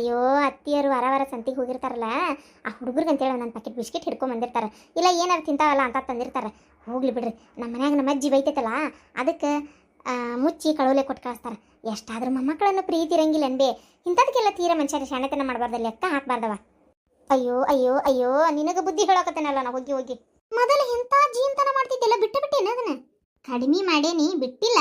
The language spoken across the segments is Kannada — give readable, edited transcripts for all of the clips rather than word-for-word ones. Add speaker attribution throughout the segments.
Speaker 1: ಅಯ್ಯೋ ಅತ್ತಿಯರು ವಾರ ವಾರ ಸಂತಿಗೆ ಹೋಗಿರ್ತಾರಲ್ಲ, ಆ ಹುಡುಗರಿಗೆ ಅಂತೇಳಿ ನನ್ನ ಪ್ಯಾಕೆಟ್ ಬಿಸ್ಕಿಟ್ ಹಿಡ್ಕೊಂಡ್ ಬಂದಿರ್ತಾರೆ. ಇಲ್ಲ ಏನಾರು ತಿಂತಾವಲ್ಲ ಅಂತ ತಂದಿರ್ತಾರೆ. ಹೋಗ್ಲಿ ಬಿಡ್ರಿ, ನಮ್ಮ ಮನ್ಯಾಗ ನಮ್ಮ ಅಜ್ಜಿ ಬೈತೈತಲ್ಲ, ಅದಕ್ಕೆ ಮುಚ್ಚಿ ಕಳೋಲೆ ಕೊಟ್ಟು ಕಳಿಸ್ತಾರೆ. ಎಷ್ಟಾದ್ರೂ ಮೊಮ್ಮಕ್ಕಳನ್ನು ಪ್ರೀತಿ ಇರಂಗಿಲ್ಲ ಅನ್ಬೇ. ಇಂಥದಕ್ಕೆಲ್ಲ ತೀರ ಮನುಷ್ಯರ ಶಾಣೆತನ ಮಾಡಬಾರ್ದ, ಲೆಕ್ಕ ಹಾಕ್ಬಾರ್ದವ. ಅಯ್ಯೋ ಅಯ್ಯೋ ಅಯ್ಯೋ, ನಿನಗೆ ಬುದ್ಧಿ ಹೇಳಕತ್ತೇನಲ್ಲ ನಾ ಹೋಗಿ ಹೋಗಿ. ಮೊದಲು ಇಂಥ ಜೀವನತನ ಮಾಡ್ತಿದ್ದೆಲ್ಲ ಬಿಟ್ಟೇನ ಅದನ್ನ? ಕಡಿಮೆ ಮಾಡೇನಿ, ಬಿಟ್ಟಿಲ್ಲ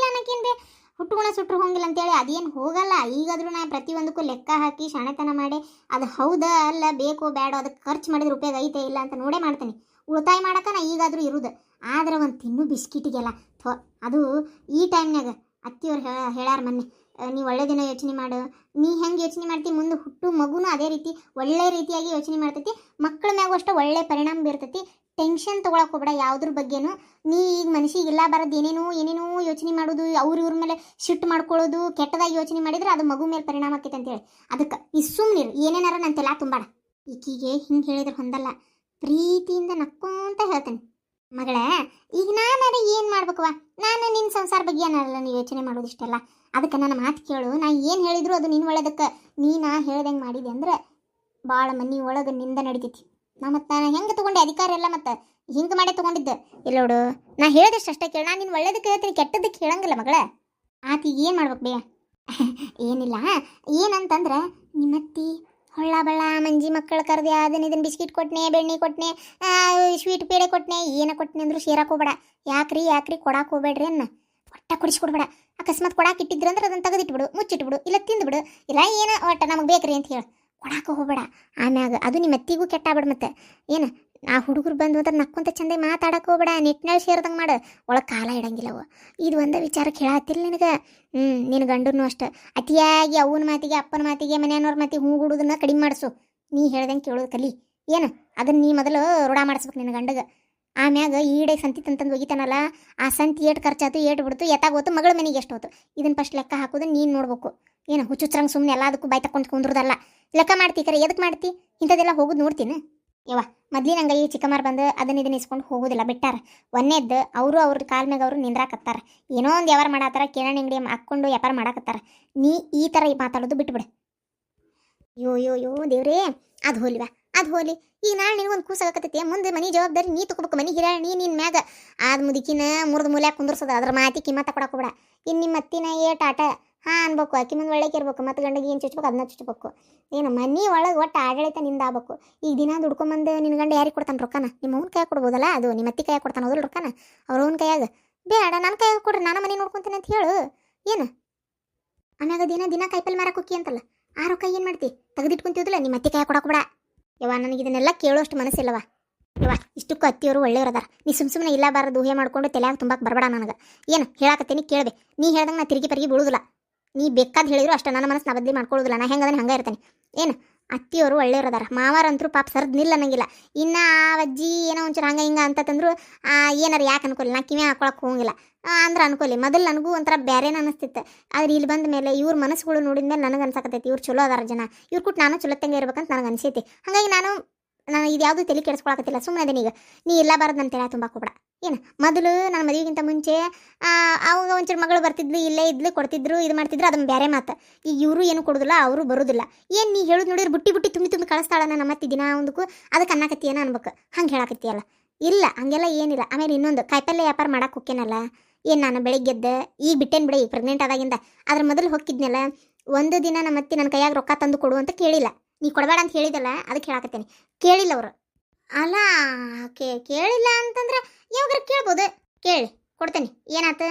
Speaker 1: ಅನ್ನಕೇನ್ ಬೇ. ಹುಟ್ಟುಗುಣ ಸುಟ್ಟರು ಹೋಗಿಲ್ಲ ಅಂತೇಳಿ ಅದೇನು ಹೋಗಲ್ಲ. ಈಗಾದ್ರೂ ನಾ ಪ್ರತಿಯೊಂದಕ್ಕೂ ಲೆಕ್ಕ ಹಾಕಿ ಶಾಣೆತನ ಮಾಡಿ ಅದು ಹೌದಾ ಅಲ್ಲ ಬೇಕೋ ಬೇಡೋ ಅದಕ್ಕೆ ಖರ್ಚು ಮಾಡಿದ್ರೆ ಉಪಯೋಗ ಐತೆ ಇಲ್ಲ ಅಂತ ನೋಡೇ ಮಾಡ್ತೇನೆ. ಉಳಿತಾಯ ಮಾಡಕ ನಾ ಈಗಾದ್ರೂ ಇರುದು. ಆದ್ರೆ ಒಂದು ತಿನ್ನು ಬಿಸ್ಕಿಟಿಗೆಲ್ಲ ಅದು ಈ ಟೈಮ್ನಾಗ ಅತ್ತಿಯವ್ರು ಹೇಳ್ಯಾರ ಮೊನ್ನೆ, ನೀ ಒಳ್ಳೆ ದಿನ ಯೋಚನೆ ಮಾಡು. ನೀ ಹೆಂಗೆ ಯೋಚನೆ ಮಾಡ್ತಿ, ಮುಂದೆ ಹುಟ್ಟು ಮಗುನು ಅದೇ ರೀತಿ ಒಳ್ಳೆ ರೀತಿಯಾಗಿ ಯೋಚನೆ ಮಾಡ್ತೈತಿ. ಮಕ್ಕಳ ಮ್ಯಾಗೂ ಅಷ್ಟು ಒಳ್ಳೆ ಪರಿಣಾಮ ಬೀರ್ತೈತಿ. ಟೆನ್ಷನ್ ತೊಗೊಳಕ್ ಹೋಗ್ಬೇಡ ಯಾವುದ್ರ ಬಗ್ಗೆನೂ. ನೀ ಈಗ ಮನಸ್ಸಿಗೆ ಇಲ್ಲ ಬರೋದು ಏನೇನೋ ಯೋಚನೆ ಮಾಡೋದು, ಇವ್ರ ಮೇಲೆ ಶಿಫ್ಟ್ ಮಾಡ್ಕೊಳ್ಳೋದು, ಕೆಟ್ಟದಾಗಿ ಯೋಚನೆ ಮಾಡಿದ್ರೆ ಅದು ಮಗು ಮೇಲೆ ಪರಿಣಾಮ ಆಕೈತೆ ಅಂತೇಳಿ. ಅದಕ್ಕೆ ಈ ಸುಮ್ಮನಿರು, ಏನೇನಾರ ನನ್ನ ತೆಲ ತುಂಬಾಡ. ಈಕಿಗೆ ಹಿಂಗೆ ಹೇಳಿದ್ರೆ ಹೊಂದಲ್ಲ, ಪ್ರೀತಿಯಿಂದ ನಕ್ಕೊಂತ ಹೇಳ್ತೇನೆ. ಮಗಳ, ಈಗ ನಾನಾರ ಏನು ಮಾಡ್ಬೇಕವ? ನಾನು ನಿನ್ನ ಸಂಸಾರ ಬಗ್ಗೆ ಏನಾರಲ್ಲ ನೀ ಯೋಚನೆ ಮಾಡೋದಿಷ್ಟೆಲ್ಲ. ಅದಕ್ಕೆ ನನ್ನ ಮಾತು ಕೇಳು. ನಾ ಏನು ಹೇಳಿದ್ರು ಅದು ನಿನ್ನ ಒಳ್ಳೇದಕ್ಕೆ. ನಾ ಹೇಳ್ದಂಗೆ ಮಾಡಿದೆ ಅಂದ್ರೆ ಭಾಳ ಮನೆ ಒಳಗೆ ನಿಂದ ನಡಿತೈತಿ. ಮತ್ತು ನಾನು ಹೆಂಗೆ ತೊಗೊಂಡೆ ಅಧಿಕಾರ ಎಲ್ಲ, ಮತ್ತು ಹಿಂಗೆ ಮಾಡೇ ತೊಗೊಂಡಿದ್ದೆ ಇಲ್ಲ ನೋಡು. ನಾ ಹೇಳಿದಷ್ಟು ಅಷ್ಟೇ ಕೇಳು. ನಾನು ನಿನ್ನ ಒಳ್ಳೇದಕ್ಕೆ ಹೇಳ್ತೀನಿ, ಕೆಟ್ಟದಕ್ಕೆ ಹೇಳಂಗಿಲ್ಲ ಮಗಳ. ಆತೀಗ ಏನು ಮಾಡ್ಬೇಕು ಬೇ? ಏನಿಲ್ಲ, ಏನಂತಂದ್ರೆ ನಿಮ್ಮತ್ತಿ ಹೊಳ್ಳ ಬಳ್ಳ ಮಂಜಿ ಮಕ್ಕಳು ಕರೆದೆ ಅದನ್ನ ಬಿಸ್ಕಿಟ್ ಕೊಟ್ಟನೆ, ಬೆಣ್ಣೆ ಕೊಟ್ಟನೆ, ಸ್ವೀಟ್ ಪೇಡೆ ಕೊಟ್ಟನೆ, ಏನ ಕೊಟ್ಟನೆ ಅಂದ್ರು ಶೇರಾಕ್ ಹೋಗ್ಬೇಡ. ಯಾಕ್ರಿ ಕೊಡಾಕ್ ಹೋಗ್ಬೇಡ್ರಿ ಅನ್ನ. ಒಟ್ಟ ಕೊಡಿಸ್ಕೊಡ್ಬೇಡ. ಅಕಸ್ಮಾತ್ ಕೊಡಾಕ್ ಇಟ್ಟಿದ್ರು ಅಂದ್ರೆ ಅದನ್ನು ತೆಗೆದಿಟ್ಬಿಡು, ಮುಚ್ಚಿಟ್ಬಿಡು, ಇಲ್ಲ ತಿಂದ್ಬಿಡು, ಇಲ್ಲ ಏನ ಒಟ್ಟ ನಮಗೆ ಬೇಕ್ರಿ ಅಂತ ಹೇಳಿ ಕೊಡಾಕ ಹೋಗ್ಬೇಡ. ಆಮ್ಯಾಗ ಅದು ನಿಮ್ಮ ಅತ್ತಿಗೂ ಕೆಟ್ಟಾಗ್ಬಿಡು. ಮತ್ತೆ ಏನು ಆ ಹುಡುಗರು ಬಂದು ಅಂದ್ರೆ ನಕ್ಕೊಂತ ಚಂದ ಮಾತಾಡಕ್ಕೆ ಹೋಗ್ಬೇಡ. ನೆಟ್ನಲ್ಲಿ ಸೇರ್ದಂಗೆ ಮಾಡು, ಒಳಗೆ ಕಾಲ ಇಡಂಗಿಲ್ಲವು. ಇದು ಒಂದೇ ವಿಚಾರಕ್ಕೆ ಹೇಳತ್ತಿಲ್ಲ ನಿನಗೆ. ನಿನ್ನ ಗಂಡನು ಅಷ್ಟೆ ಅತಿಯಾಗಿ ಅವನ ಮಾತಿಗೆ ಅಪ್ಪನ ಮಾತಿಗೆ ಮನೆಯವ್ರ ಮಾತಿಗೆ ಹೂಗುಡೋದನ್ನ ಕಡಿಮೆ ಮಾಡಿಸು. ನೀ ಹೇಳ್ದಂಗೆ ಕೇಳೋದು ಕಲಿ. ಏನು ಅದನ್ನು ನೀ ಮೊದಲು ರೂಢ ಮಾಡಿಸ್ಬೇಕು ನಿನ್ನ ಗಂಡಗೆ. ಆಮ್ಯಾಗ ಈಡೆ ಸಂತಿ ತಂತಂದು ಒಗಿತಾನಲ್ಲ, ಆ ಸಂತಿ ಏಟು ಖರ್ಚಾತು ಏಟು ಬಿಡ್ತು ಎತ್ತಾಗೋತು ಮಗಳ ಮನೆಗೆ ಎಷ್ಟು ಹೋತು ಇದನ್ನು ಫಸ್ಟ್ ಲೆಕ್ಕ ಹಾಕೋದು ನೀನು ನೋಡ್ಬೇಕು. ಏನು ಹುಚ್ಚುಚ್ರಂಗೆ ಸುಮ್ಮನೆ ಎಲ್ಲದಕ್ಕೂ ಬಾಯ್ ತಕೊಂಡು ಕುಂದ್ರದಲ್ಲ. ಲೆಕ್ಕ ಮಾಡ್ತಿ ಕರೆ ಎದಕ್ಕೆ ಮಾಡ್ತಿ? ಇಂಥದ್ದೆಲ್ಲ ಹೋಗೋದು ನೋಡ್ತೀನಿ ಯವ್ವ. ಮೊದ್ಲಿನಂಗೆ ಈ ಚಿಕ್ಕಮಾರು ಬಂದು ಇದನ್ನ ಇಸ್ಕೊಂಡು ಹೋಗೋದಿಲ್ಲ, ಬಿಟ್ಟಾರ. ಒಂದೇದ್ದು ಅವರು ಅವ್ರ ಕಾಲ ಮ್ಯಾಗ ಅವರು ನಿಂದ್ರಾಕತ್ತಾರ. ಏನೋ ಒಂದು ವ್ಯವಹಾರ ಮಾಡತ್ತಾರ, ಕಿರಾಣಿ ಅಂಗಡಿ ಹಾಕ್ಕೊಂಡು ವ್ಯಾಪಾರ ಮಾಡಾಕತ್ತಾರ. ನೀ ಈ ಥರ ಮಾತಾಡೋದು ಬಿಟ್ಬಿಡು. ಯೋ ದೇವ್ರೇ, ಅದು ಹೋಲಿವ ಅದು ಹೋಲಿ. ಈಗ ನಾಳೆ ನಿನಗೊಂದು ಕೂಸಾಗತ್ತೈತಿ, ಮುಂದೆ ಮನೆ ಜವಾಬ್ದಾರಿ ನೀ ತಗೋಬೇಕು. ಮನೆ ಹಿರಾಣಿ ನಿನ್ನ ಮ್ಯಾಗ ಆದ ಮುದುಕಿನ ಮುರಿದು ಮೂಲ್ಯಾಗ ಕುಂದ್ರಸೋದು, ಅದ್ರ ಮಾತಿ ಕಿಮ್ಮತ್ತ ಕೊಡಕ್ಕೆ ಇನ್ನು ನಿಮ್ಮ ಅತ್ತಿನ ಏಟ್ ಆಟ ಅನ್ಬೇಕು. ಆಕಿ ಮುಂದೆ ಒಳ್ಳೆಕೆ ಇರ್ಬೇಕು, ಮತ್ತು ಗಂಡಿಗೆ ಏನು ಚುಚ್ಬೇಕು ಅದನ್ನ ಚುಚ್ಬೇಕು. ಏನು ಮನೆ ಒಳಗೆ ಒಟ್ಟು ಆಡಳಿತ ನಿಂದ ಆಗ್ಬೇಕು. ಈಗ ದಿನ ದುಡ್ಕೊಂಬಂದು ನಿನ್ನ ಗಂಡ ಯಾರಿಗೆ ಕೊಡ್ತಾನೆ ರೊಕ್ಕನ? ನಿಮ್ಮ ಅವ್ನ ಕೈಯಾಗ ಕೊಡ್ಬೋದಲ್ಲ, ಅದು ನಿಮ್ಮ ಅತ್ತಿ ಕೈಯಾಗ ಕೊಡ್ತಾನೆ ಹೋದಲ್ಲ ರೊಕ್ಕನ. ಅವ್ರವ್ನ ಕೈಯಾಗ ಬೇಡ ನನ್ನ ಕೈಯಾಗ ಕೊಡ್ರಿ, ನಾನು ಮನೆ ನೋಡ್ಕೊತೀನಿ ಅಂತ ಹೇಳು. ಏನು ಆಮ್ಯಾಗ ದಿನ ಕಾಯಿಪಲ್ಲೆ ಮಾರಕ್ಕೆ ಹೋಕ್ಕಿ ಅಂತಲ್ಲ, ಆ ರೊಕ್ಕ ಏನು ಮಾಡ್ತಿ? ತೆಗೆದಿಟ್ಕೊಂತೀವದಿಲ್ಲ, ನಿಮ್ಮ ಅತ್ತಿ ಕೈಯಾಗ ಕೊಡಕ್ಕೆ ಬೇಡ. ಯವ್ವ, ನನಗೆ ಇದನ್ನೆಲ್ಲ ಕೇಳೋಷ್ಟು ಮನಸ್ಸಿಲ್ಲವ. ಯವ್ವ, ಇಷ್ಟಕ್ಕೂ ಅತ್ತಿಯವರು ಒಳ್ಳೆಯವ್ರು ಅದಾರ. ನೀ ಸುಮ್ಮನೆ ಇಲ್ಲ ಬಾರದು ಊಹೆ ಮಾಡ್ಕೊಂಡು ತಲೆಯಾಗ ತುಂಬಕ್ಕೆ ಬರಬೇಡ ನನಗೆ. ಏನು ಹೇಳಾಕತ್ತೀನಿ ಕೇಳಬೆ. ನೀ ಹೇಳ್ದಂಗೆ ನಾ ತಿರುಗಿ ಪರಿಗೆ ಬೀಳೋದಿಲ್ಲ. ನೀ ಬೇಕಾದ ಹೇಳಿದ್ರು ಅಷ್ಟೇ, ನನ್ನ ಮನಸ್ಸು ನಾ ಬದಲಿ ಮಾಡ್ಕೊಳ್ಳೋದಿಲ್ಲ. ನಾ ಹೆಂಗದನ್ನು ಹಂಗೆ ಇರ್ತೇನೆ. ಏನು ಅತ್ತಿಯವರು ಒಳ್ಳೆಯವ್ರು ಅದಾರ. ಮಾವಾರಂತರೂ ಪಾಪ ಸರ್ದು ನಿಲ್ಲ ಅನ್ನಂಗಿಲ್ಲ. ಇನ್ನು ಆ ಅಜ್ಜಿ ಏನೋ ಒಂಚೂರು ಹಂಗೆ ಹಿಂಗೆ ಅಂತಂದ್ರು ಏನಾರು ಯಾಕೆ ಅನ್ಕೊಲಿ, ನಾ ಕಿವಿ ಹಾಕೊಳಕ್ಕೆ ಹೋಗಿಲ್ಲ ಅಂದ್ರೆ ಅನ್ಕೊಲಿ. ಮೊದಲು ನನಗೂ ಒಂಥರ ಬೇರೆನ ಅನಿಸ್ತಿತ್ತು. ಆದ್ರೆ ಇಲ್ಲಿ ಬಂದ ಮೇಲೆ ಇವ್ರ ಮನಸ್ಸುಗಳು ನೋಡಿದ ಮೇಲೆ ನನಗೆ ಅನ್ಸಕತ್ತೈತಿ ಇವ್ರು ಚಲೋ ಅದಾರ ಜನ. ಇವ್ರು ಕೊಟ್ಟು ನಾನು ಚಲೋತ್ತಂಗೆ ಇರ್ಬೇಕಂತ ನನಗೆ ಅನಿಸೈತಿ. ಹಾಗಾಗಿ ನಾನು ಇದು ಯಾವುದು ತಲೆ ಕೆಡಿಸ್ಕೊಳಕತ್ತಿಲ್ಲ, ಸುಮ್ಮನೆ ಅದೀಗ. ನೀ ಇಲ್ಲ ಬಾರದು ನನ್ನ ತಲೆ ತುಂಬ ಹೋಗ್ಬೇಡ. ಏನು ಮೊದಲು ನನ್ನ ಮದುವೆಗಿಂತ ಮುಂಚೆ ಅವಾಗ ಒಂಚೂರು ಮಗಳು ಬರ್ತಿದ್ಲು, ಇಲ್ಲೇ ಇದ್ಲು, ಕೊಡ್ತಿದ್ರು, ಇದು ಮಾಡ್ತಿದ್ರು, ಅದನ್ನು ಬೇರೆ ಮಾತು. ಈಗ ಇವರು ಏನು ಕೊಡೋದಿಲ್ಲ, ಅವರು ಬರೋದಿಲ್ಲ. ಏನು ನೀ ಹೇಳೋದು ನೋಡಿದ್ರೆ ಬುಟ್ಟಿ ತುಂಬಿ ಕಳಿಸ್ತಾಳ ನನ್ನ ಮತ್ತೆ ದಿನ ಒಂದಕ್ಕೂ. ಅದಕ್ಕೆ ಅನ್ನಕತ್ತೀಯನ ಅನ್ಬೇಕು, ಹಂಗೆ ಹೇಳಕತ್ತೀಯಲ್ಲ. ಇಲ್ಲ ಹಂಗೆಲ್ಲ ಏನಿಲ್ಲ. ಆಮೇಲೆ ಇನ್ನೊಂದು ಕಾಯಿಪಲ್ಲೆ ವ್ಯಾಪಾರ ಮಾಡಕ್ಕೆ ಹೋಕ್ಕೇನಲ್ಲ, ಏನು ನಾನು ಬೆಳಿಗ್ಗೆದ್ದು ಈಗ ಬಿಟ್ಟೇನು ಬಿಡಿ, ಪ್ರೆಗ್ನೆಂಟ್ ಆದಾಗಿಂದ. ಅದ್ರ ಮೊದಲು ಹೋಗಿದ್ನಲ್ಲ, ಒಂದು ದಿನ ನಮ್ಮ ಅತ್ತಿ ನನ್ನ ಕೈಯಾಗ ರೊಕ್ಕ ತಂದು ಕೊಡು ಅಂತ ಕೇಳಿಲ್ಲ. ನೀ ಕೊಡಬೇಡ ಅಂತ ಹೇಳಿದಲ್ಲ, ಅದಕ್ಕೆ ಹೇಳಕತ್ತೇನೆ. ಕೇಳಿಲ್ಲ ಅವರು. ಅಲ್ಲ ಕೇಳಿಲ್ಲ ಅಂತಂದ್ರೆ ಯಾವಾಗ ಕೇಳ್ಬೋದು, ಕೇಳಿ ಕೊಡ್ತೇನೆ. ಏನಾಯ್ತು?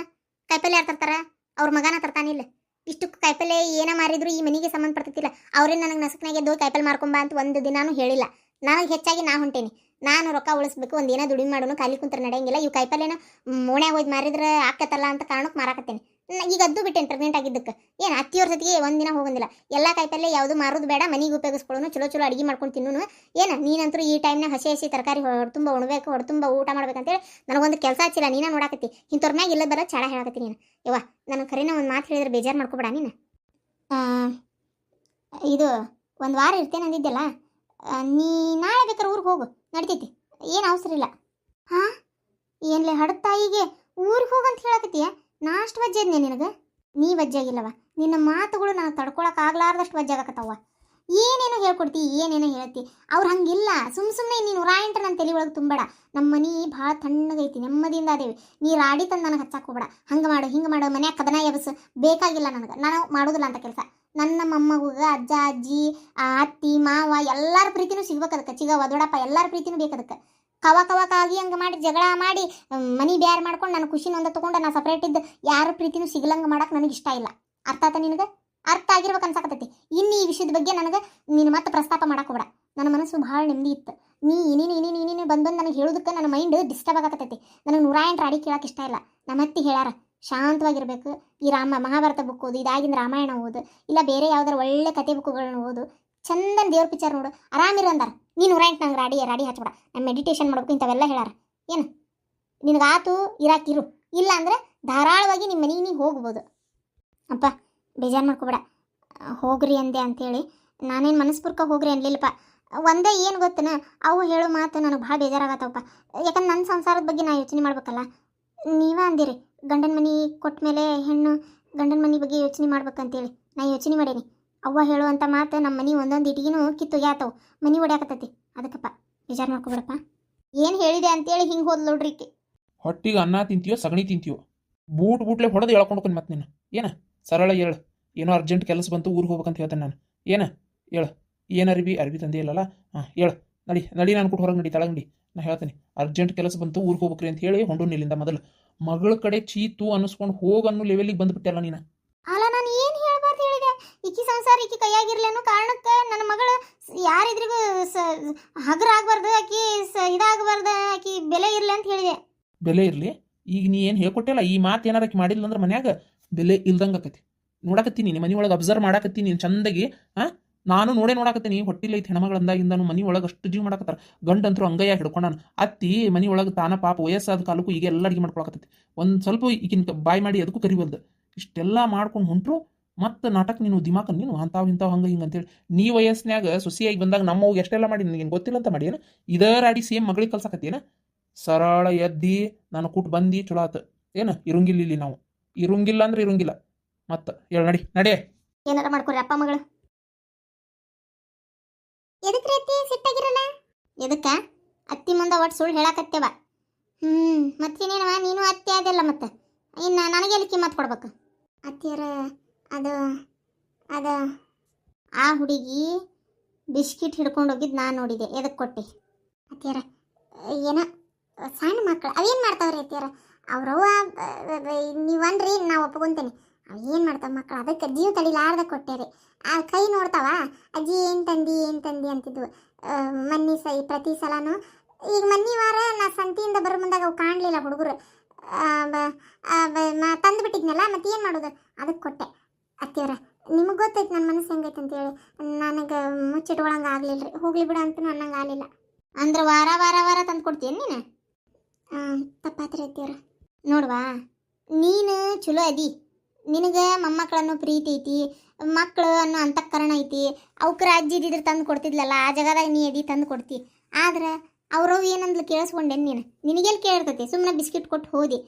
Speaker 1: ಕಾಯಿಪಲ್ಲೆ ಯಾರು ತರ್ತಾರ? ಅವ್ರ ಮಗನ ತರ್ತಾನಿಲ್ಲ. ಇಷ್ಟು ಕಾಯಿಪಲ್ಲೆ ಏನೋ ಮಾರಿದ್ರು ಈ ಮನೆಗೆ ಸಂಬಂಧಪಡ್ತಿಲ್ಲ. ಅವ್ರೇನು ನನಗೆ ನಸಕ್ನಾಗೆ ಎದ್ದು ಕಾಯಿಪಲ್ಲೆ ಮಾರ್ಕೊಂಬ ಅಂತ ಒಂದು ದಿನಾನು ಹೇಳಿಲ್ಲ. ನನಗೆ ಹೆಚ್ಚಾಗಿ ನಾ ಹೊಂಟೇನಿ, ನಾನು ರೊಕ್ಕ ಉಳಿಸ್ಬೇಕು, ಒಂದೇನೋ ದುಡಿಮೆ ಮಾಡೋನು, ಖಾಲಿ ಕುಂತ್ರೆ ನಡೆಯಂಗಿಲ್ಲ. ಇವು ಕಾಯಿಪಲ್ಲೆನ ಮೋಣ್ಯಾಗ ಹೋಯ್ತು ಮಾರಿದ್ರೆ ಆಕತ್ತಲ್ಲ ಅಂತ ಕಾರಣಕ್ಕೆ ಮಾರಾಕತ್ತೇನೆ. ಈಗ ಅದ್ದು ಬಿಟ್ಟೇನೆ ಪ್ರೆಗ್ನೆಂಟ್ ಆಗಿದ್ದಕ್ಕೆ. ಏನು ಅತ್ತಿಯವ್ರ ಜೊತೆಗೆ ಒಂದಿನ ಹೋಗಂಗಿಲ್ಲ. ಎಲ್ಲ ಕಾಯಿಪಲ್ಲೆ ಯಾವುದು ಮಾರೋದು ಬೇಡ, ಮನೆಗೆ ಉಪಯೋಗಿಸ್ಕೊಳ್ಳೋನು, ಚಲೋ ಅಡುಗೆ ಮಾಡ್ಕೊಂಡು ತಿನ್ನೋನು. ಏನು ನೀನಂತರೂ ಈ ಟೈಮ್ನಾಗ ಹಸಿ ತರಕಾರಿ ಹೊರತುಂಬ ಉಣ್ಬೇಕು, ಹೊರತುಂಬ ಊಟ ಮಾಡ್ಬೇಕಂತೇಳಿ ನನಗೊಂದು ಕೆಲಸ ಹಚ್ಚಿಲ್ಲ. ನೀನ ನೋಡಾಕತ್ತಿ ಇಂಥವ್ರ ಮ್ಯಾಗ ಇಲ್ಲ ಬರೋ ಚಾಳ ಹೇಳಕತ್ತಿ ನೀನು. ಯವ್ವ, ನನಗೆ ಕರೆನ ಒಂದು ಮಾತು ಹೇಳಿದ್ರೆ ಬೇಜಾರು ಮಾಡ್ಕೊಬೇಡ ನೀನು. ಇದು ಒಂದು ವಾರ ಇರ್ತೇನೆ ಅಂದಿದ್ದೆಲ್ಲ, ನೀ ನಾಳೆ ಬೇಕಾದ್ರೆ ಊರಿಗೆ ಹೋಗು, ನಡಿತೈತಿ, ಏನು ಅವಸರ ಇಲ್ಲ. ಹಾಂ ಏನ್ಲೇ ಹಡತಾಯಿಗೆ ಊರಿಗೆ ಹೋಗಂತ ಹೇಳಕತ್ತೀಯ? ನಾ ಅಷ್ಟು ವಜ್ಜೆ ಇದ್ನೆ ನಿನಗೆ? ನೀ ವಜ್ಜಾಗಿಲ್ಲವ. ನಿನ್ನ ಮಾತುಗಳು ನಾನು ತಡ್ಕೊಳಕ್ಕಾಗ್ಲಾರ್ದಷ್ಟು ವಜ್ಜಾಗತ್ತವ. ಏನೇನೋ ಹೇಳ್ಕೊಡ್ತಿ, ಏನೇನೋ ಹೇಳ್ತಿ. ಅವ್ರು ಹಂಗಿಲ್ಲ. ಸುಮ್ಮನೆ ನೀನು 108 ನನ್ನ ತಲೆ ಒಳಗೆ ತುಂಬಬೇಡ. ನಮ್ಮ ಮನೆ ಭಾಳ ತಣ್ಣಗೈತಿ, ನೆಮ್ಮದಿಯಿಂದ ಅದೇವಿ. ನೀ ರಾಡಿ ತಂದು ನನಗೆ ಹಚ್ಚಾಕ್ ಹೋಗ್ಬೇಡ. ಹಂಗೆ ಮಾಡು ಹಿಂಗೆ ಮಾಡು, ಮನ್ಯಾಗ ಕದನ ಎಬಸು, ಬೇಕಾಗಿಲ್ಲ ನನಗೆ. ನಾನು ಮಾಡೋದಿಲ್ಲ ಅಂತ ಕೆಲಸ. ನನ್ನ ಮೊಮ್ಮಗುಗ ಅಜ್ಜ ಅಜ್ಜಿ ಅತ್ತಿ ಮಾವ ಎಲ್ಲರ ಪ್ರೀತಿನೂ ಸಿಗ್ಬೇಕು ಅದಕ್ಕೆ. ಚಿಗವ್ವ ದೊಡ್ಡಪ್ಪ ಎಲ್ಲರ ಪ್ರೀತಿನೂ ಬೇಕು ಅದಕ್ಕೆ. ಕವಕಾಗಿ ಹಂಗೆ ಮಾಡಿ ಜಗಳ ಮಾಡಿ ಮನಿ ಬ್ಯಾರ್ ಮಾಡ್ಕೊಂಡು ನಾನು ಖುಷಿನ ಒಂದ ತೊಗೊಂಡು ನಾ ಸಪ್ರೇಟ್ ಇದ್ದು ಯಾರ ಪ್ರೀತಿನೂ ಸಿಗ್ಲಂಗೆ ಮಾಡಕ್ಕೆ ನನಗೆ ಇಷ್ಟ ಇಲ್ಲ. ಅರ್ಥ ಆತ ನಿನಗೆ? ಅರ್ಥ ಆಗಿರ್ಬೇಕು ಅನ್ಸಾಕತ್ತೈತಿ. ಇನ್ನು ಈ ವಿಷಯದ ಬಗ್ಗೆ ನನಗೆ ನೀನು ಮತ್ತೆ ಪ್ರಸ್ತಾಪ ಮಾಡಕ್ಕೆ ಹೋಗ್ಬೇಡ. ನನ್ನ ಮನಸ್ಸು ಭಾಳ ನೆಮ್ಮದಿ ಇತ್ತು. ನೀನು ಬಂದು ನನಗೆ ಹೇಳೋದಕ್ಕೆ ನನ್ನ ಮೈಂಡ್ ಡಿಸ್ಟರ್ಬ್ ಆಗಕತ್ತೈತಿ. ನನಗೆ 108 ರಾಡಿ ಕೇಳಕ್ಕೆ ಇಷ್ಟ ಇಲ್ಲ. ನಮ್ಮ ಅತ್ತಿ ಹೇಳ್ಯಾರ ಶಾಂತವಾಗಿರ್ಬೇಕು. ಈ ಮಹಾಭಾರತ ಬುಕ್ ಓದು, ಇದಾಗಿಂದ ರಾಮಾಯಣ ಓದು, ಇಲ್ಲ ಬೇರೆ ಯಾವ್ದಾರು ಒಳ್ಳೆ ಕತೆ ಬುಕ್ಗಳನ್ನ ಓದು, ಚಂದನ್ ದೇವ್ರ ಪಿಕ್ಚರ್ ನೋಡು, ಆರಾಮಿರು ಅಂದಾರ. ನೀನು 108 ನಂಗೆ ರಾಡಿ ಹಚ್ಬೇಡ. ನಾನು ಮೆಡಿಟೇಷನ್ ಮಾಡ್ಬೇಕು ಇಂಥವೆಲ್ಲ ಹೇಳ್ಯಾರ. ಏನು ನಿನಗಾತು ಇರಾಕಿರು, ಇಲ್ಲ ಅಂದ್ರೆ ಧಾರಾಳವಾಗಿ ನಿಮ್ಮ ಮನೆಗೆ ನೀ ಹೋಗ್ಬೋದು. ಅಪ್ಪ ಬೇಜಾರು ಮಾಡ್ಕೊಬೇಡ, ಹೋಗ್ರಿ ಅಂದೆ ಅಂಥೇಳಿ ನಾನೇನು ಮನಸ್ಪೂರ್ಕ ಹೋಗ್ರಿ ಅನ್ಲಿಲ್ಲಪ್ಪ. ಒಂದೇ ಏನು ಗೊತ್ತನ, ಅವು ಹೇಳೋ ಮಾತು ನನಗೆ ಭಾಳ ಬೇಜಾರಾಗತ್ತವಪ್ಪ. ಯಾಕಂದ್ರೆ ನನ್ನ ಸಂಸಾರದ ಬಗ್ಗೆ ನಾ ಯೋಚನೆ ಮಾಡ್ಬೇಕಲ್ಲ. ನೀವೇ ಅಂದಿರಿ ಗಂಡನ ಮನೆ ಕೊಟ್ಟ ಮೇಲೆ ಹೆಣ್ಣು ಗಂಡನ ಮನೆ ಬಗ್ಗೆ ಯೋಚನೆ ಮಾಡ್ಬೇಕಂತೇಳಿ. ನಾ ಯೋಚನೆ ಮಾಡೀನಿ. ಅವ್ವ ಹೇಳುವಂಥ ಮಾತು ನಮ್ಮ ಮನೆ ಒಂದೊಂದು ಇಟಿಗಿನೂ ಕಿತ್ತೊಗ್ಯಾತವು, ಮನೆ ಹೊಡ್ಯಾಕತ್ತೈತಿ. ಅದಕ್ಕಪ್ಪ ಬೇಜಾರು ಮಾಡ್ಕೊಬೇಡಪ್ಪ. ಏನು ಹೇಳಿದೆ ಅಂತೇಳಿ ಹಿಂಗೆ ಹೋದ್ ನೋಡ್ರಿ ಈಕೆ.
Speaker 2: ಹೊಟ್ಟಿಗೆ ಅನ್ನ ತಿಂತೀಯೋ ಸಗಣಿ ತಿಂತೀಯೋ? ಬೂಟ್ಲೆ ಹೊಡೆದು ಹೇಳ್ಕೊಂಡು ಮತ್ತೆ ನೀನು ಏನ ಸರಳ ಹೇಳು. ಏನೋ ಅರ್ಜೆಂಟ್ ಕೆಲಸ ಬಂತು ಊರಿಗೆ ಹೋಗ್ಬೇಕಂತ ಹೇಳ್ತೇನೆ ನಾನು. ಹೇಳು ಏನು ಅರ್ಬಿ ತಂದೆ ಇಲ್ಲಲ್ಲ? ಹಾಂ ಹೇಳು. ನಡಿ ನಾನು ಕೊಟ್ಟು ಹೊರಗೆ ನಡಿ, ತಳಗಂಡಿ. ನಾ ಹೇಳ್ತೇನೆ ಅರ್ಜೆಂಟ್ ಕೆಲಸ ಬಂತು ಊರಿಗೆ ಹೋಗ್ಬೇಕ್ರಿ ಅಂತ ಹೇಳಿ ಹೊಂಡು ಇಲ್ಲಿಂದ ಮೊದಲು ಮಗಳ ಕಡೆ ಚೀತು ಅನ್ನಿಸ್ಕೊಂಡು ಹೋಗನ್ನು ಲೆವೆಲಿಗೆ ಬಂದುಬಿಟ್ಟಲ್ಲ ನೀನು.
Speaker 1: ಅಲ್ಲ ನಾನು ಏನು ಹೇಳ್ಬಾರ್ದು ಹೇಳಿದೆ? ಈಕಿ ಸಂಸಾರ ಈಕಿ ಕೈಯಾಗಿರ್ಲಿ ಅನ್ನೋ ಕಾರಣಕ್ಕೆ ನನ್ನ ಮಗಳು ಯಾರಿದ್ರಿಗೂ ಹಗರ ಆಗ್ಬಾರ್ದು, ಆಕಿ ಇದಾಗಬಾರ್ದು, ಆಕಿ ಬೆಲೆ ಇರಲಿ ಅಂತ ಹೇಳಿದೆ.
Speaker 2: ಬೆಲೆ ಇರಲಿ? ಈಗ ನೀ ಏನು ಹೇಳ್ಕೊಟ್ಟಿಲ್ಲ, ಈ ಮಾತು ಏನಾರ ಆಕಿ ಮಾಡಿಲ್ಲ ಅಂದ್ರೆ ಮನ್ಯಾಗ ಬೆಲೆ ಇಲ್ದಂಗೆ ಆಕತಿ. ನೋಡಕತ್ತೀನಿ ನಿಮ್ಮ ಮನೆ ಒಳಗೆ ಅಬ್ಸರ್ವ್ ಮಾಡಾಕತ್ತೀನಿ ನೀನು ಚಂದಾಗಿ. ನಾನು ನೋಡಾಕತ್ತೀನಿ. ಹೊಟ್ಟಿಲ್ಲ ಐತಿ ಹೆಣ್ಮಗಳು ಅಂದಾಗಿಂದನು ಮನೆ ಒಳಗೆ ಅಷ್ಟು ಜೀವ ಮಾಡಾಕತ್ತಾರ. ಗಂಡಂತರೂ ಅಂಗಯ್ಯ ಹಿಡ್ಕೊಂಡಾನು. ಅತ್ತಿ ಮನೆ ಒಳಗೆ ತಾನ ಪಾಪ ವಯಸ್ಸಾದ ಕಾಲಕ್ಕೂ ಈಗ ಎಲ್ಲ ಅಡುಗೆ ಮಾಡ್ಕೊಳಕತ್ತೈತಿ. ಒಂದು ಸ್ವಲ್ಪ ಈಗಿನ ಬಾಯಿ ಮಾಡಿ ಅದಕ್ಕೂ ಕರಿಬಲ್ದು. ಇಷ್ಟೆಲ್ಲ ಮಾಡ್ಕೊಂಡು ಹೊಂಟ್ರು ಮತ್ತು ನಾಟಕ ನೀನು ದಿಮಾಕ ನೀನು ಇಂಥವು ಹಂಗೆ ಹಿಂಗೆ ಅಂತೇಳಿ. ನೀ ವಯಸ್ಸಿನಾಗ ಸೊಸಿಯಾಗಿ ಬಂದಾಗ ನಮ್ಮವ್ಗೆ ಎಷ್ಟೆಲ್ಲ ಮಾಡಿ ನಿನಗೇನು ಗೊತ್ತಿಲ್ಲ ಅಂತ ಮಾಡಿ ಏನು ಇದರ ಅಡಿ ಸೇಮ್ ಮಗಳಿಗೆ ಕಲ್ಸಕತ್ತೇನ? ಸರಳ ಎದ್ದಿ ನಾನು ಕೂಟ್ ಬಂದು ಚಲೋ ಆತು. ಏನು ಇರುಂಗಿಲ್ಲ ಇಲ್ಲಿ ನಾವು, ಇರುಂಗಿಲ್ಲ ಅಂದ್ರೆ ಇರುಂಗಿಲ್ಲ. ಮತ್ತೆ ಹೇಳಿ ನಡಿ
Speaker 1: ಏನಾರ ಮಾಡ್ಕೊರಿ ಅಪ್ಪ ಮಗಳು. ಎದಕ್ಕೆ ರೀತಿ ಸಿಟ್ಟಾಗಿರಲ್ಲ? ಎದಕ್ಕ ಅತ್ತಿ ಮುಂದೆ ಒಟ್ಟು ಸುಳ್ಳು ಹೇಳಾಕತ್ತೇವ. ಮತ್ತೇನೇನವ ನೀನು ಅತ್ತಿ ಅದೆಲ್ಲ ಮತ್ತೆ ಇನ್ನು ನನಗೆ ಎಲ್ಲಿ ಕಿಮ್ಮತ್ತು ಕೊಡ್ಬೇಕು? ಅತ್ತಿಯರ ಅದು ಅದು ಆ ಹುಡುಗಿ ಬಿಸ್ಕಿಟ್ ಹಿಡ್ಕೊಂಡು ಹೋಗಿದ್ದು ನಾನು ನೋಡಿದೆ. ಎದಕ್ಕೆ ಕೊಟ್ಟೆ? ಅತ್ತಿಯರ ಏನೋ ಸಣ್ಣ ಮಕ್ಕಳು ಅವೇನು ಮಾಡ್ತಾವ್ರಿ ಅತ್ತಿಯರ? ಅವ್ರವ್ವ ನೀವನ್ರಿ ನಾವು ಒಪ್ಕೊಂತೇನೆ. ಏನು ಮಾಡ್ತಾವ ಮಕ್ಕಳು? ಅದಕ್ಕೆ ಜೀವ ತಡಿಲಾರ್ದ ಕೊಟ್ಟೇರಿ. ಆ ಕೈ ನೋಡ್ತಾವ ಅಜ್ಜಿ ಏನು ತಂದಿ ಅಂತಿದ್ವು ಪ್ರತಿ ಸಲನೂ. ಈಗ ವಾರ ನಾ ಸಂತಿಯಿಂದ ಬರೋ ಮುಂದಾಗ ಅವು ಕಾಣಲಿಲ್ಲ ಹುಡುಗರು, ತಂದು ಬಿಟ್ಟಿದ್ನಲ್ಲ, ಮತ್ತೆ ಏನು ಮಾಡೋದು? ಅದಕ್ಕೆ ಕೊಟ್ಟೆ. ಅತ್ತಿಯವ್ರ ನಿಮಗೆ ಗೊತ್ತೈತೆ ನನ್ನ ಮನಸ್ಸು ಹೆಂಗೈತೆ ಅಂತೇಳಿ. ನನಗೆ ಮುಚ್ಚಿಟ್ಕೊಳಂಗೆ ಆಗಲಿಲ್ಲ ರೀ. ಹೋಗ್ಲಿ ಬಿಡ ಅಂತೂ ಅನ್ನಂಗೆ ಆಗಲಿಲ್ಲ. ಅಂದ್ರೆ ವಾರ ತಂದು ಕೊಡ್ತೀನಿ ನೀನು? ತಪ್ಪಾತ್ರಿ ಅತ್ತಿಯವ್ರ. ನೋಡ್ವಾ ನೀನು ಚಲೋ ಅದಿ, ನಿನಗೆ ಮೊಮ್ಮಕ್ಕಳನ್ನು ಪ್ರೀತಿ ಐತಿ, ಮಕ್ಕಳು ಅನ್ನೋ ಅಂತಃಕರಣ ಐತಿ. ಅವಕ್ರ ಅಜ್ಜಿ ಇದ್ದಿದ್ರೆ ತಂದು ಕೊಡ್ತಿದ್ಲಲ್ಲ, ಆ ಜಾಗದಾಗ ನೀ ಅದಿ ತಂದು ಕೊಡ್ತಿ. ಆದ್ರೆ ಅವ್ರವ್ ಏನಂದ್ಲು ಕೇಳಿಸ್ಕೊಂಡೇನು ನೀನು? ನಿನಗೆಲ್ಲಿ ಕೇಳಿರ್ತೈತಿ? ಸುಮ್ಮನೆ ಬಿಸ್ಕಿಟ್ ಕೊಟ್ಟು ಹೋದಿ.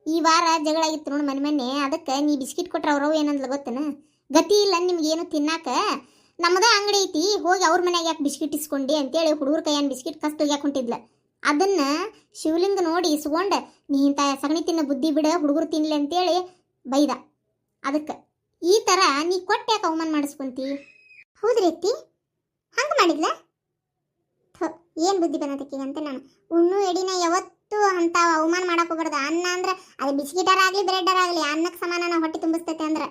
Speaker 1: ಈ ವಾರ ಜಗಳ ಆಗಿತ್ತು ನೋಡಿ ಮೊನ್ನೆ, ಅದಕ್ಕೆ ನೀ ಬಿಸ್ಕಿಟ್ ಕೊಟ್ರೆ ಅವ್ರವ್ ಏನಂದ್ಲು ಗೊತ್ತೇನ? ಗತಿ ಇಲ್ಲ ನಿಮ್ಗೇನು ತಿನ್ನಾಕ, ನಮ್ಮದ ಅಂಗಡಿ ಐತಿ, ಹೋಗಿ ಅವ್ರ ಮನ್ಯಾಗ ಯಾಕೆ ಬಿಸ್ಕಿಟ್ ಇಸ್ಕೊಂಡಿ ಅಂತೇಳಿ ಹುಡುಗರ ಕೈಯನ್ನು ಬಿಸ್ಕಿಟ್ ಕಸ್ತು ಯಾಕೆ ಹೊಂಟಿದ್ಲ. ಅದನ್ನ ಶಿವಲಿಂಗ ನೋಡಿ ಇಸ್ಕೊಂಡ ನೀ ಇಂಥ ಸಗಣಿ ತಿನ್ನ ಬುದ್ಧಿ ಬಿಡ, ಹುಡುಗರು ತಿನ್ಲಿ ಅಂತೇಳಿ ಬೈದ. ಅದಕ್ಕೆ ಈ ಥರ ನೀ ಕೊಟ್ಟು ಯಾಕೆ ಅವಮಾನ ಮಾಡಿಸ್ಕೊಂತಿ? ಹೌದ್ರಿ ಅತ್ತಿ ಹಂಗೆ ಮಾಡಿದ್ಲ? ಏನು ಬುದ್ಧಿ ಬಂದದಕ್ಕೆ ಅಂತ ನಾನು ಉಣ್ಣು ಎಡಿನ ಯಾವತ್ತೂ ಅಂತ ಅವಮಾನ ಮಾಡಕ್ಕೆ ಹೋಗ್ಬಾರ್ದು. ಅನ್ನ ಅಂದ್ರೆ ಅದು ಬಿಸ್ಕಿಟರ್ ಆಗಲಿ ಬ್ರೆಡ್ಡರ್ ಆಗಲಿ ಅನ್ನಕ್ಕೆ ಸಮಾನ ನಾವು ಹೊಟ್ಟೆ ತುಂಬಿಸ್ತೈತೆ ಅಂದ್ರೆ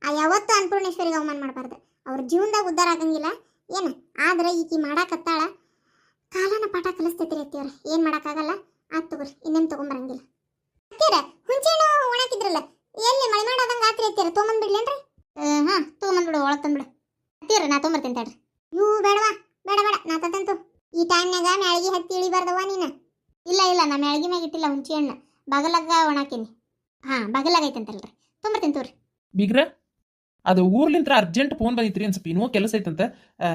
Speaker 1: ಆ ಯಾವತ್ತೂ ಅನ್ನಪೂರ್ಣೇಶ್ವರಿಗೆ ಅವಮಾನ ಮಾಡಬಾರ್ದು. ಅವ್ರ ಜೀವನದಾಗ ಉದ್ಧಾರ ಆಗಂಗಿಲ್ಲ ಏನು. ಆದ್ರೆ ಈಕಿ ಮಾಡಾಕತ್ತಾಳ, ಕಾಲನ ಪಾಠ ಕಲಿಸ್ತೈತಿ ಅತ್ತಿಯವ್ರ. ಏನು ಮಾಡೋಕ್ಕಾಗಲ್ಲ. ಆಯ್ತು ತಗೋರಿ, ಇನ್ನೇನು ತೊಗೊಂಬರಂಗಿಲ್ಲ. ಅತ್ತಿಯರ ಹುಂಚೆಣ್ಣು ಒಣಾಕಿದ್ರಲ್ಲ, ಎಲ್ಲಿ ಮಳೆ ಮಾಡೋದಂಗೆ ಆತ್ರಿ ಅತ್ತಿಯರ? ತೊಗೊಂಬಂದ್ಬಿಡ್ಲೇನ್ರಿ? ಹಾಂ ತೊಗೊಂಬಂದ್ಬಿಡು, ಒಳಗೆ ತಂದ್ಬಿಡು ಅತ್ತಿಯರ. ನಾ ತೊಗೊಂಬರ್ತೇನೆ ತಡ್ರಿ. ಬೇಡವಾ ಬೇಡ ನಾ ತಂತು. ಈ ಟೈಮ್ನಾಗ ಮ್ಯಾಳ್ಗಿ ಹತ್ತಿ ಇಳಿಬಾರ್ದವ್ವ ನೀನು. ಇಲ್ಲ ನಾ ಮ್ಯಾಳ್ಗಿ ಮ್ಯಾಗ ಇಟ್ಟಿಲ್ಲ, ಹುಂಚಿ ಹಣ್ಣು ಬಗಲಾಗ ಒಣಾಕೀನಿ. ಹಾಂ ಬಗಲಾಗೈತಂತಲ್ರಿ, ತೊಗೊಂಬರ್ತೇನೆ ತೋರಿ.
Speaker 2: ಬೀಗ್ರ ಅದು ಊರ್ಲಿಂತ್ರ ಅರ್ಜೆಂಟ್ ಫೋನ್ ಬಂದಿತ್ರಿ, ಒಂದು ಸ್ವಲ್ಪ ಇನ್ನೂ ಕೆಲಸ ಐತಂತ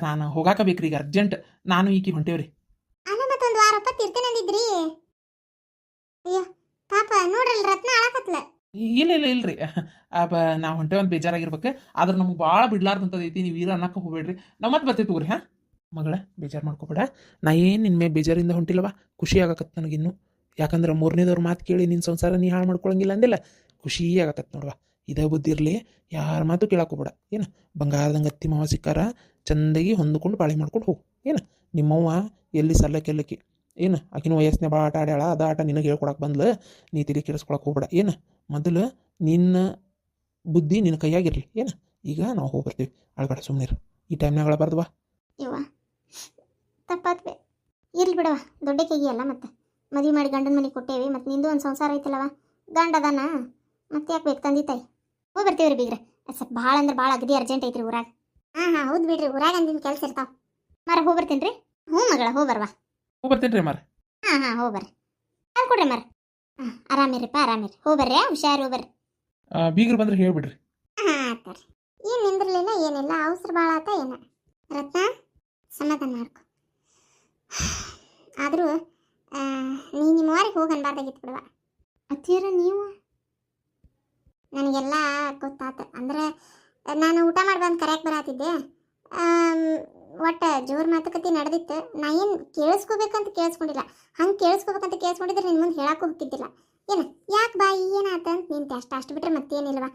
Speaker 2: ನಾನು ಹೋಗಾಕಬೇಕ್ರಿ ಈಗ ಅರ್ಜೆಂಟ್. ನಾನು ಈಕಿ ಹೊಂಟೇವ್ರಿ.
Speaker 1: ಅಲ್ಲ ಮತ್ತೊಂದು ವಾರ ಇರ್ತೇನೆ ಅಂದಿದ್ರಿ. ಅಯ್ಯೋ ಪಾಪ ನೋಡ್ರಲ್ಲ ರತ್ನ ಆಳಕತ್ಲ.
Speaker 2: ಇಲ್ಲ ಇಲ್ಲ ಇಲ್ರಿ ನಾವು ಹೊಂಟೆ ಒಂದು ಬೇಜಾರಾಗಿರ್ಬೇಕು ಆದ್ರೆ ನಮ್ಗೆ ಭಾಳ ಬಿಡ್ಲಾರ್ದಂಥದ್ದು ಐತಿ ನೀವು ವೀರ ಅನ್ನಕ್ಕೆ ಹೋಗ್ಬೇಡ್ರಿ ನಾವು ಮತ್ತೆ ಬರ್ತೀವಿ ತಗೋರಿ ಹಾಂ ಮಗಳ ಬೇಜಾರು ಮಾಡ್ಕೋಬೇಡ ನಾ ಏನು ನಿನ್ನ ಮೇಲೆ ಬೇಜಾರಿಂದ ಹೊಂಟಿಲ್ಲವ ಖುಷಿ ಆಗಕತ್ತು ನನಗಿನ್ನು ಯಾಕಂದ್ರೆ ಮೂರನೇದವ್ರ ಮಾತು ಕೇಳಿ ನಿನ್ನ ಸಂಸಾರ ನೀ ಹಾಳು ಮಾಡ್ಕೊಳಂಗಿಲ್ಲ ಅಂದಿಲ್ಲ ಖುಷಿ ಆಗಕತ್ತು ನೋಡುವ ಇದೇ ಬುದ್ಧಿ ಇರಲಿ ಯಾರ ಮಾತು ಕೇಳಾಕೋಬೇಡ ಏನು ಬಂಗಾರದಂಗೆ ಅತ್ತಿ ಮಾವ ಸಿಕ್ಕಾರ ಚಂದಾಗಿ ಹೊಂದ್ಕೊಂಡು ಬಾಳೆ ಮಾಡ್ಕೊಂಡು ಹೋಗು ಏನು ನಿಮ್ಮವ್ವ ಎಲ್ಲಿ ಸಲ್ಲಕ್ಕೆಲ್ಲಕ್ಕಿ ಏನು ಆಕಿನ ವಯಸ್ಸಿನ ಭಾಳ ಆಟ ಆಡ್ಯಾಳ ಅದ ಆಟ ನಿನಗೆ ಹೇಳ್ಕೊಡಕ್ಕೆ ಬಂದ್ಲು ನೀ ತಿಳಿ ಕೆಡಿಸ್ಕೊಳಕ್ಕೆ ಹೋಗ್ಬೇಡ ಏನು ಮೊದಲು ನಿನ್ನ ಬುದ್ಧಿ ನಿನ್ನ ಕೈಯಾಗಿರಲಿ ಏನು ಈಗ ನಾವು ಹೋಗಿ ಬರ್ತೀವಿ ಅಳ್ಬೇಡ ಸುಮ್ಮನೆ ಈ ಟೈಮ್ನಾಗ ಅಳಬಾರ್ದು
Speaker 1: ಇವ ತಪ್ಪಾತ್ವೆ ಇರ್ಲಿ ಬಿಡವ ದೊಡ್ಡ ಕೈಗಿ ಅಲ್ಲ ಮತ್ತೆ ಮದುವೆ ಮಾಡಿ ಗಂಡನ ಮನೆಗೆ ಕೊಟ್ಟೇವಿ ಮತ್ತು ನಿಂದು ಒಂದು ಸಂಸಾರ ಐತಲ್ಲವ ಗಂಡ ಅದಾನ ಮತ್ತೆ ಯಾಕೆ ಬೇಕು ತಂದೆ ತಾಯಿ ಹೋಗಿ ಬರ್ತೀವ್ರಿ ಬೀಗ್ರೆ ಸ್ವಲ್ಪ ಭಾಳ ಅಂದ್ರೆ ಭಾಳ ಅಗದಿ ಅರ್ಜೆಂಟ್ ಐತ್ರಿ ಊರಾಗ ಹಾಂ ಹೌದು ಬಿಡ್ರಿ ಊರಾಗ ಅಂದಿನ ಕೆಲಸ ಇರ್ತಾವ ಮರ ಹೋಗಿ ಬರ್ತೀನಿ ರೀ ಹ್ಞೂ ಮಗಳ ಹೋಗಿ ಬರ್ವಾ
Speaker 2: ಹೋಗಿ ಬರ್ತೀನಿ ರೀ ಮಾರ
Speaker 1: ಹಾಂ ಹೋಗಿ ಬರ್ರಿ ಹಾಂ ಕೊಡ್ರಿ ಮರ ಹಾಂ ಆರಾಮಿರಿಪ್ಪ ಆರಾಮಿರಿ ಹೋಗಿ ಬರ್ರಿ ಹುಷಾರು ಹೋಗಿ ಬರ್ರಿ
Speaker 2: ಬೀಗ್ರು ಬಂದ್ರೆ ಹೇಳ್ಬಿಡ್ರಿ
Speaker 1: ಹಾಂ ಆಯ್ತು ಏನು ನಿಂದಿರ್ಲಿಲ್ಲ ಏನಿಲ್ಲ ಅವಸರ ಭಾಳ ಆತ ಏನ ರತ್ನ ಸಮಾಧಾನ ಮಾಡ್ಕೊ ಆದರೂ ನೀ ನಿಮ್ಮ ವಾರಿಗೆ ಹೋಗಿ ಅನ್ಬಾರ್ದಾಗಿತ್ತು ಬಿಡುವ ಅತ್ತಿಯರ ನೀವು ನನಗೆಲ್ಲ ಗೊತ್ತಾತ ಅಂದ್ರೆ ನಾನು ಊಟ ಮಾಡ್ಬಂದು ಕರೆಕ್ಟ್ ಬರತ್ತಿದ್ದೆ ಒಟ್ಟು ಜೋರು ಮಾತುಕತೆ ನಡೆದಿತ್ತು ನಾ ಏನು ಕೇಳಿಸ್ಕೋಬೇಕಂತ ಕೇಳಿಸ್ಕೊಂಡಿಲ್ಲ ಹಂಗೆ ಕೇಳಿಸ್ಕೋಬೇಕಂತ ಕೇಳಿಸ್ಕೊಂಡಿದ್ರೆ ನಿನ್ನ ಮುಂದೆ ಹೇಳಕ್ಕೂ ಹೋಗ್ತಿದ್ದಿಲ್ಲ ಏನು ಯಾಕೆ ಬಾಯಿ ಏನಾತ ಅಂತ ನಿಂತೆ ಅಷ್ಟು ಬಿಟ್ಟರೆ ಮತ್ತೇನಿಲ್ವ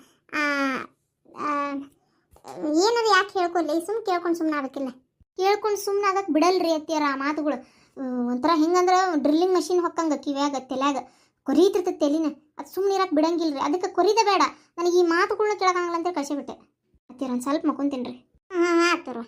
Speaker 1: ಏನದು ಯಾಕೆ ಹೇಳ್ಕೊಲ್ಲಿ ಸುಮ್ಮನೆ ಕೇಳ್ಕೊಂಡು ಸುಮ್ಮನೆ ಆಗಬೇಕಿಲ್ಲ ಕೇಳ್ಕೊಂಡು ಸುಮ್ಮನೆ ಆಗಕ್ಕೆ ಬಿಡಲ್ರಿ ಅತ್ತಿಯರ ಆ ಮಾತುಗಳು ಒಂಥರ ಹೆಂಗಂದ್ರೆ ಡ್ರಿಲ್ಲಿಂಗ್ ಮಷಿನ್ ಹೊಕ್ಕಂಗೆ ಕಿವ್ಯಾಗ ತಲ್ಯಾಗ ಕೊರೀತಿರ್ತದೆ ತೆಲಿನ ಅದು ಸುಮ್ಮನೆ ಇರಕ್ಕೆ ಬಿಡಂಗಿಲ್ಲ ರೀ ಅದಕ್ಕೆ ಕೊರಿದ ಬೇಡ ನನಗೆ ಈ ಮಾತುಗಳನ್ನ ಕೇಳೋಕ್ಕಾಗಲ್ಲ ಅಂತ ಕಳಿಸಿಬಿಟ್ಟೆ ಅತ್ತಿಯರ ಒಂದು ಸ್ವಲ್ಪ ಮಕ್ಕೊಂತೀನಿ ರೀ ಹಾಂ ಆಯ್ತು